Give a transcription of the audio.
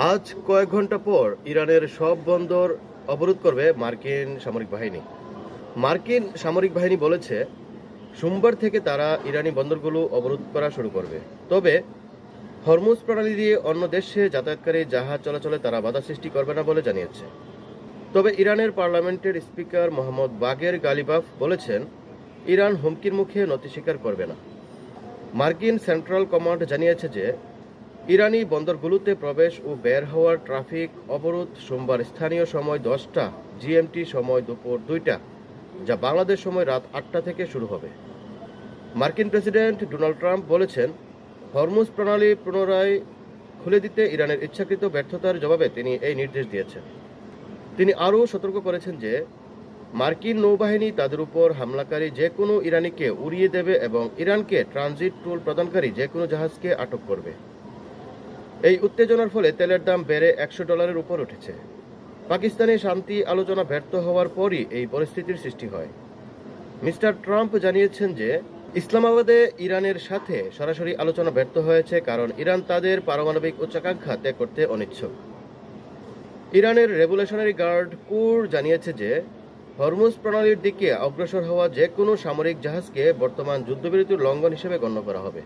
আজ কয়েক ঘন্টা পর ইরানের সব বন্দর অবরোধ করবে মার্কিন সামরিক বাহিনী। মার্কিন সামরিক বাহিনী বলেছে সোমবার থেকে তারা ইরানি বন্দরগুলো অবরোধ করা শুরু করবে। তবে হরমুজ প্রণালী দিয়ে অন্য দেশে যাতায়াতকারী জাহাজ চলাচলে তারা বাধা সৃষ্টি করবে না বলে জানিয়েছে। তবে ইরানের পার্লামেন্টের স্পিকার মোহাম্মদ বাগের গালিবাফ বলেছেন ইরান হুমকির মুখে নতি স্বীকার করবে না। মার্কিন সেন্ট্রাল কমান্ড জানিয়েছে যে ইরানি বন্দরগুলোতে প্রবেশ ও বের হওয়ার ট্রাফিক অবরোধ সোমবার স্থানীয় সময় 10টা জিএমটি সময় দুপুর 2টা, যা বাংলাদেশ সময় রাত 8টা থেকে শুরু হবে। মার্কিন প্রেসিডেন্ট ডোনাল্ড ট্রাম্প বলেছেন হরমুজ প্রণালী পুনরায় খুলে দিতে ইরানের ইচ্ছাকৃত ব্যর্থতার জবাবে তিনি এই নির্দেশ দিয়েছেন। তিনি আরও সতর্ক করেছেন যে মার্কিন নৌবাহিনী তাদের উপর হামলাকারী যে কোনো ইরানিকে উড়িয়ে দেবে এবং ইরানকে ট্রানজিট টুল প্রদানকারী যে কোনো জাহাজকে আটক করবে। এই উত্তেজনার ফলে তেলের দাম বেড়ে $100 উপর উঠেছে। পাকিস্তানে শান্তি আলোচনা ব্যর্থ হওয়ার পরই এই পরিস্থিতির সৃষ্টি হয়। মিস্টার ট্রাম্প জানিয়েছেন যে ইসলামাবাদে ইরানের সাথে সরাসরি আলোচনা ব্যর্থ হয়েছে কারণ ইরান তাদের পারমাণবিক উচ্চাকাঙ্ক্ষা ত্যাগ করতে অনিচ্ছুক। ইরানের রেভলিউশনারি গার্ড কোর জানিয়েছে যে হরমুজ প্রণালীর দিকে অগ্রসর হওয়া যে কোনো সামরিক জাহাজকে বর্তমান যুদ্ধবিরতির লঙ্ঘন হিসেবে গণ্য করা হবে।